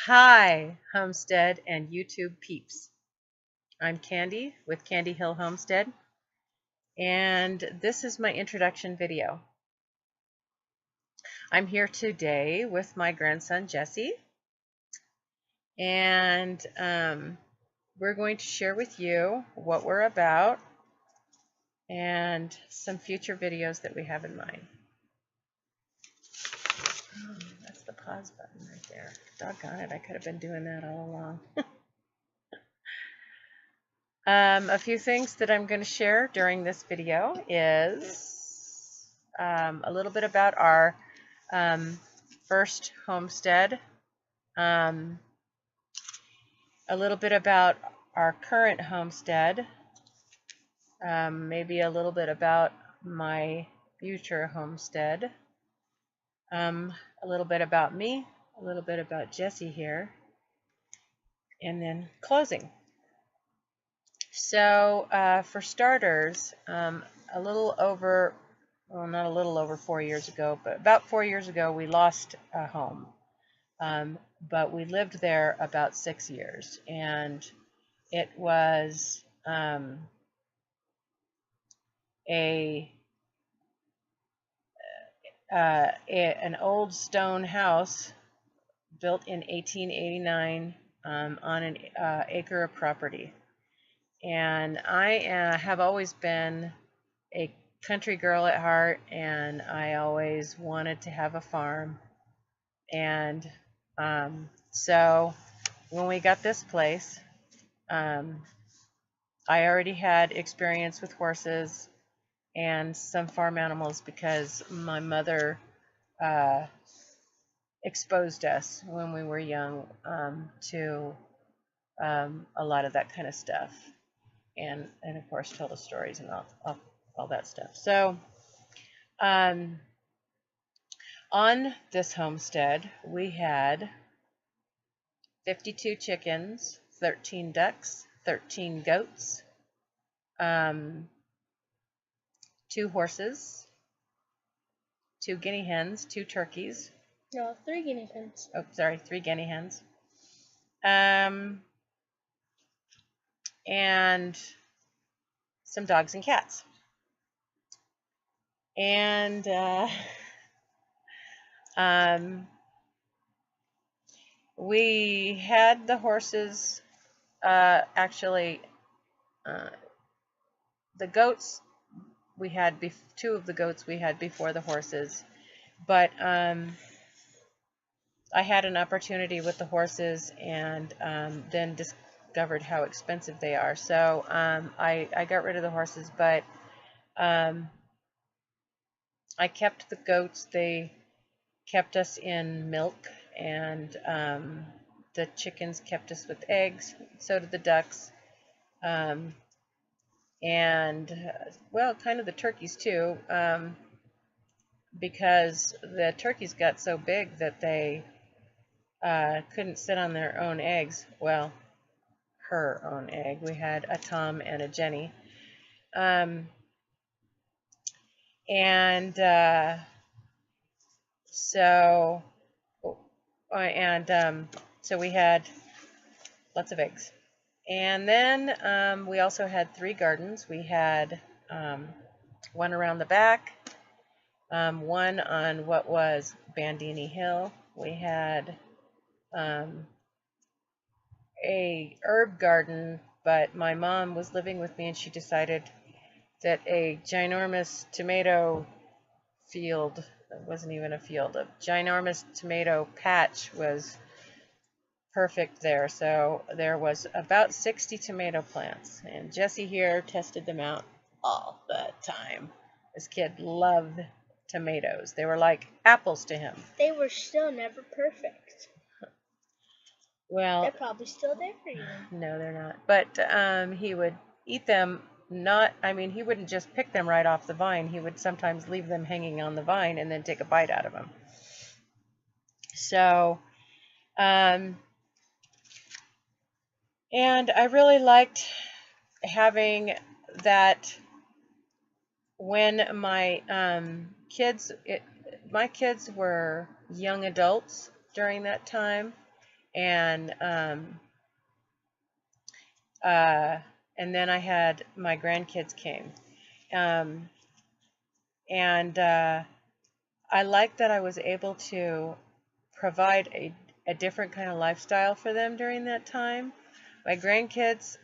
Hi, Homestead and YouTube peeps. I'm Candy with Candy Hill Homestead, and this is my introduction video. I'm here today with my grandson Jesse, and we're going to share with you what we're about and some future videos that we have in mind. Oh, that's the pause button right there. Doggone it, I could have been doing that all along. A few things that I'm going to share during this video is a little bit about our first homestead, a little bit about our current homestead, maybe a little bit about my future homestead, a little bit about me, a little bit about Jesse here, and then closing. So for starters, a little over, well, not a little over 4 years ago, but about 4 years ago, we lost a home. But we lived there about 6 years, and it was an old stone house built in 1889 on an acre of property. And I have always been a country girl at heart, and I always wanted to have a farm. And so when we got this place, I already had experience with horses and some farm animals because my mother exposed us when we were young to a lot of that kind of stuff. And of course told us stories and all that stuff. So on this homestead we had 52 chickens, 13 ducks, 13 goats, 2 horses, 2 guinea hens, 2 turkeys. No, 3 guinea hens. Oh, sorry, 3 guinea hens. And some dogs and cats. And we had the horses, actually, the goats, we had 2 of the goats we had before the horses, but I had an opportunity with the horses and then discovered how expensive they are. So I got rid of the horses, but I kept the goats. They kept us in milk, and the chickens kept us with eggs. So did the ducks. And well, kind of the turkeys too, because the turkeys got so big that they couldn't sit on their own eggs. Well, her own egg. We had a Tom and a Jenny. So we had lots of eggs. And then we also had 3 gardens. We had one around the back, one on what was Bandini Hill. We had a herb garden, but my mom was living with me and she decided that a ginormous tomato field, it wasn't even a field, a ginormous tomato patch was perfect there. So there was about 60 tomato plants, and Jesse here tested them out all the time. This kid loved tomatoes. They were like apples to him. They were still never perfect. Well, they're probably still there for you. No, they're not. But he would eat them. He wouldn't just pick them right off the vine. He would sometimes leave them hanging on the vine and then take a bite out of them. So, and I really liked having that when my kids were young adults during that time, and uh, and then I had my grandkids came, um, and I liked that I was able to provide a different kind of lifestyle for them during that time. My grandkids,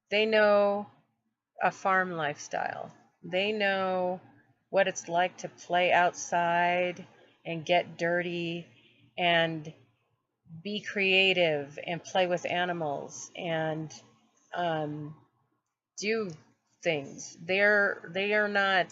they know a farm lifestyle. They know what it's like to play outside and get dirty and be creative and play with animals and um, do things. They are not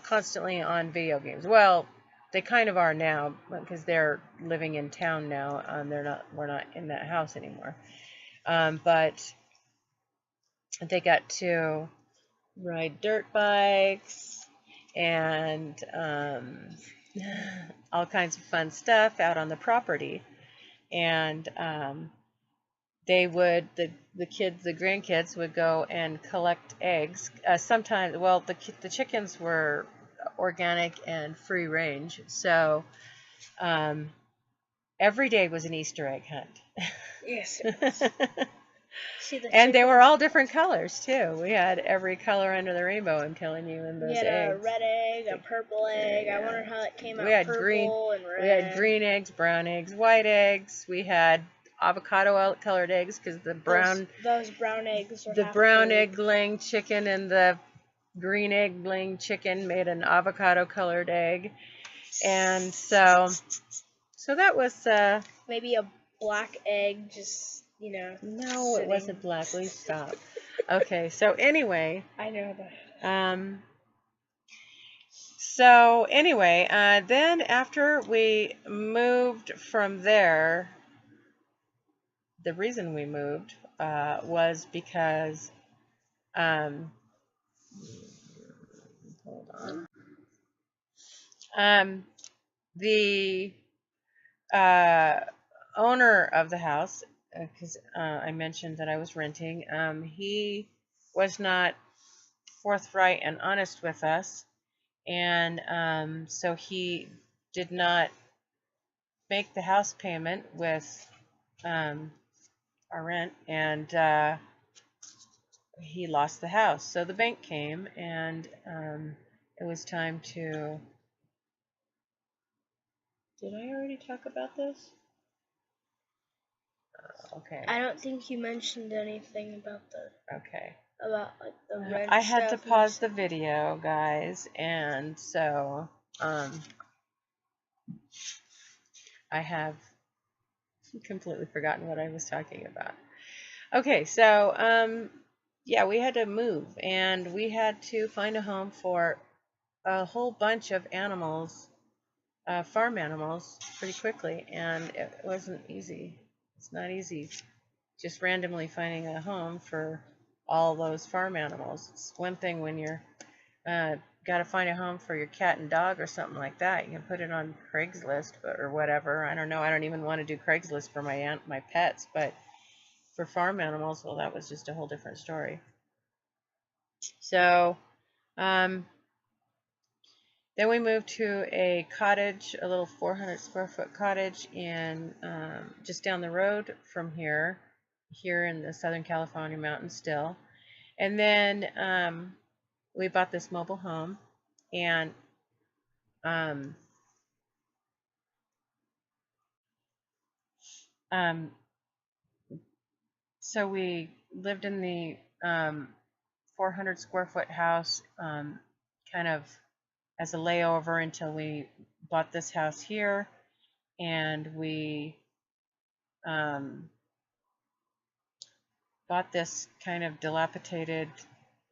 constantly on video games. Well, they kind of are now because they're living in town now. They're not. We're not in that house anymore. But they got to ride dirt bikes and all kinds of fun stuff out on the property. And they would the kids, the grandkids would go and collect eggs. Sometimes, well, the chickens were organic and free range, so um, every day was an Easter egg hunt. Yes, it was. See the And they were chickens? all different colors too. We had every color under the rainbow, I'm telling you, in We those had a eggs. red egg, a purple egg. I Yeah. wonder how it came We out had purple and red. We had green eggs, brown eggs, white eggs. We had avocado colored eggs because Those brown eggs were the half brown gold. egg laying chicken and the green egg laying chicken made an avocado colored egg. And so that was Maybe a black egg, just no, sitting. it wasn't black. Please stop. Okay, so anyway, I know that. So anyway, then after we moved from there, the reason we moved was because, hold on, the owner of the house, because I mentioned that I was renting, he was not forthright and honest with us, and so he did not make the house payment with our rent, and he lost the house. So the bank came, and it was time to. Did I already talk about this? Okay. I don't think you mentioned anything about Okay. like the rent I had to stuff. pause the video, guys, and so I have completely forgotten what I was talking about. Okay, so yeah, we had to move, and we had to find a home for a whole bunch of animals, farm animals, pretty quickly, and it wasn't easy. It's not easy just randomly finding a home for all those farm animals. It's one thing when you're got to find a home for your cat and dog or something like that. You can put it on Craigslist or whatever. I don't know. I don't even want to do Craigslist for my pets, but for farm animals, well, that was just a whole different story. So then we moved to a cottage, a little 400 square foot cottage in just down the road from here in the Southern California mountains still. And then we bought this mobile home, and so we lived in the 400 square foot house, kind of as a layover until we bought this house here, and we bought this kind of dilapidated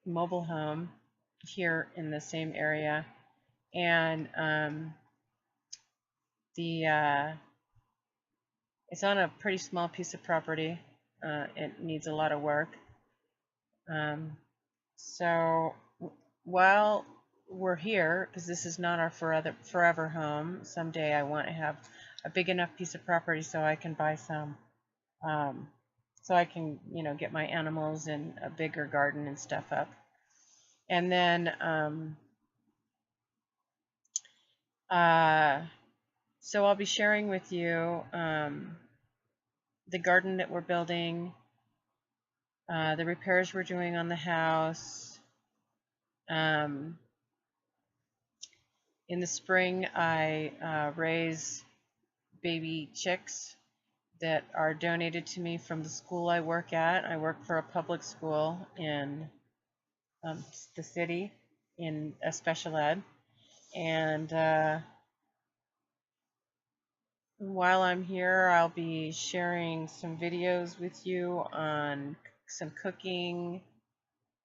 mobile home here in the same area, and it's on a pretty small piece of property. It needs a lot of work. So while we're here, because this is not our forever home, someday I want to have a big enough piece of property so I can buy some, so I can, get my animals and a bigger garden and stuff up. And then So I'll be sharing with you the garden that we're building, the repairs we're doing on the house. In the spring, I raise baby chicks that are donated to me from the school I work at. I work for a public school in the city in a special ed. And while I'm here, I'll be sharing some videos with you on some cooking,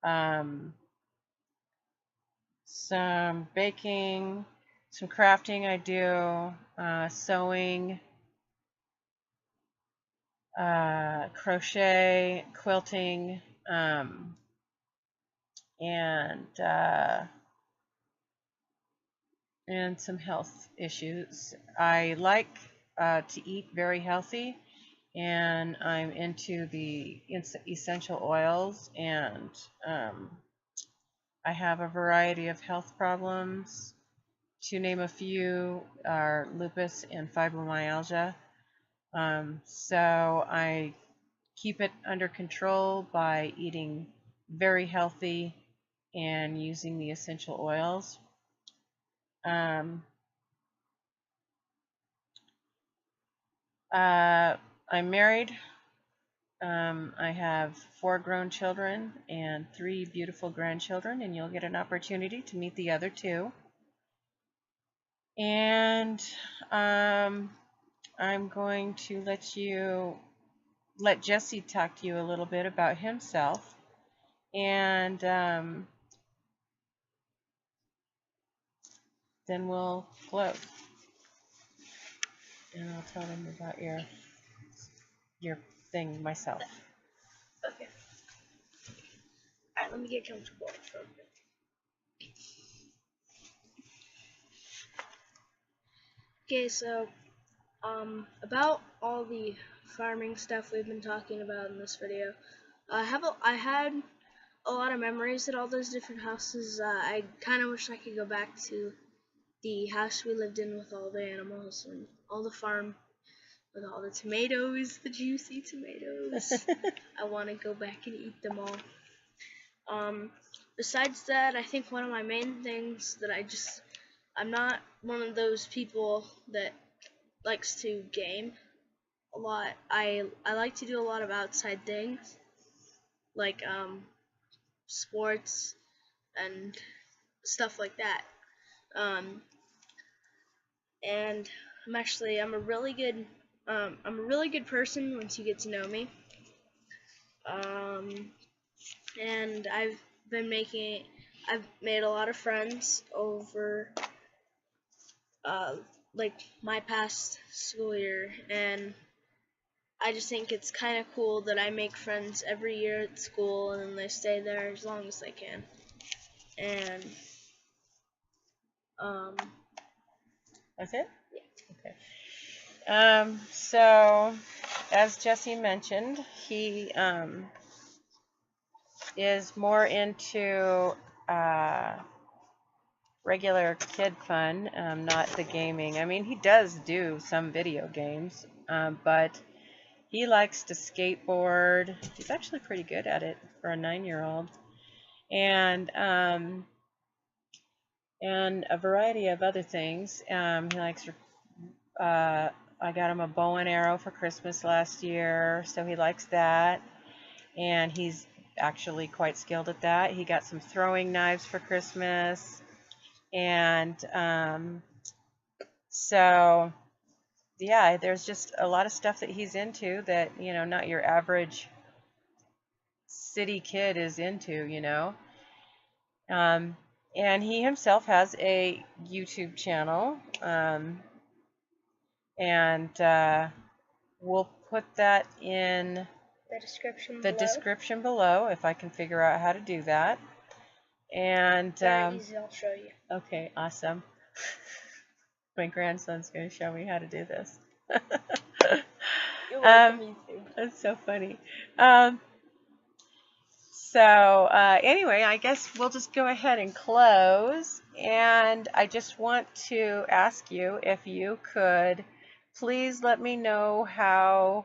some baking, some crafting I do, sewing, crochet, quilting, and some health issues. I like to eat very healthy, and I'm into the essential oils, and I have a variety of health problems. To name a few are lupus and fibromyalgia. So I keep it under control by eating very healthy and using the essential oils. I'm married. I have 4 grown children and 3 beautiful grandchildren, and you'll get an opportunity to meet the other 2. And I'm going to let Jesse talk to you a little bit about himself, and then we'll close. And I'll tell them about your thing myself. Okay. Alright, let me get comfortable for a bit. Okay, so about all the farming stuff we've been talking about in this video, I had a lot of memories at all those different houses. I kind of wish I could go back to the house we lived in with all the animals and all the farm with all the tomatoes, the juicy tomatoes. I want to go back and eat them all. Besides that, I think one of my main things that I'm not one of those people that likes to game a lot. I like to do a lot of outside things, like sports and stuff like that. And I'm a really good person once you get to know me. And I've made a lot of friends over like my past school year, and I just think it's kind of cool that I make friends every year at school and then they stay there as long as they can. And That's it? Yeah. Okay. So, as Jesse mentioned, he is more into regular kid fun, not the gaming. I mean, he does do some video games, but he likes to skateboard. He's actually pretty good at it for a 9-year-old. And a variety of other things. He likes I got him a bow and arrow for Christmas last year, so he likes that. And he's actually quite skilled at that. He got some throwing knives for Christmas. And so, yeah, there's just a lot of stuff that he's into that, not your average city kid is into, And he himself has a YouTube channel, and we'll put that in the description below if I can figure out how to do that. And very easy, I'll show you. Okay, awesome. My grandson's going to show me how to do this. You're welcome, me too. That's so funny. So anyway, I guess we'll just go ahead and close. And I just want to ask you if you could please let me know how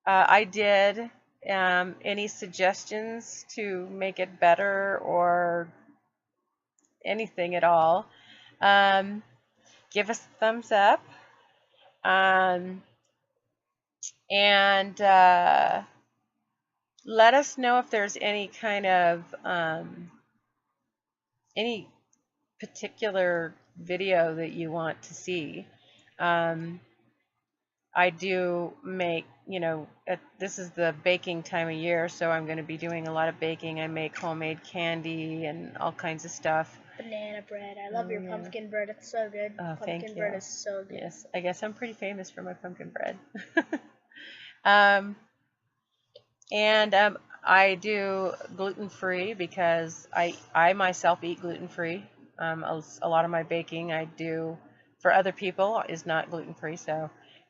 I did. Any suggestions to make it better or anything at all. Give us a thumbs up. And let us know if there's any kind of any particular video that you want to see. I do make, this is the baking time of year, so I'm going to be doing a lot of baking. I make homemade candy and all kinds of stuff. Banana bread. I love your pumpkin bread. It's so good. Oh, thank Pumpkin you. bread is so good. Yes, I guess I'm pretty famous for my pumpkin bread. And I do gluten-free because I myself eat gluten-free. A lot of my baking I do for other people is not gluten-free,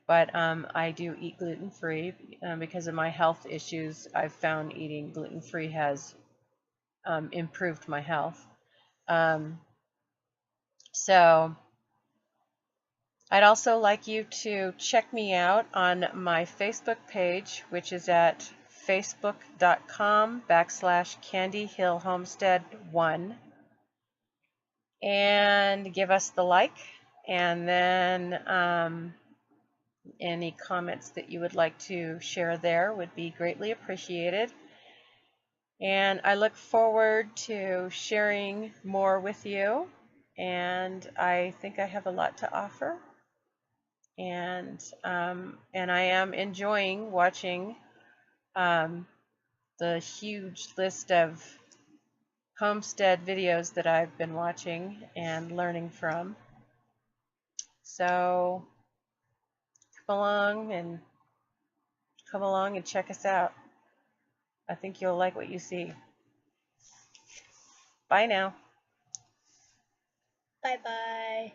but I do eat gluten-free because of my health issues. I've found eating gluten-free has improved my health. So I'd also like you to check me out on my Facebook page, which is at facebook.com/CandyHillHomestead1, and give us the like, and then any comments that you would like to share there would be greatly appreciated. And I look forward to sharing more with you, and I think I have a lot to offer. And I am enjoying watching the huge list of homestead videos that I've been watching and learning from. So come along and check us out. I think you'll like what you see. Bye now. Bye-bye.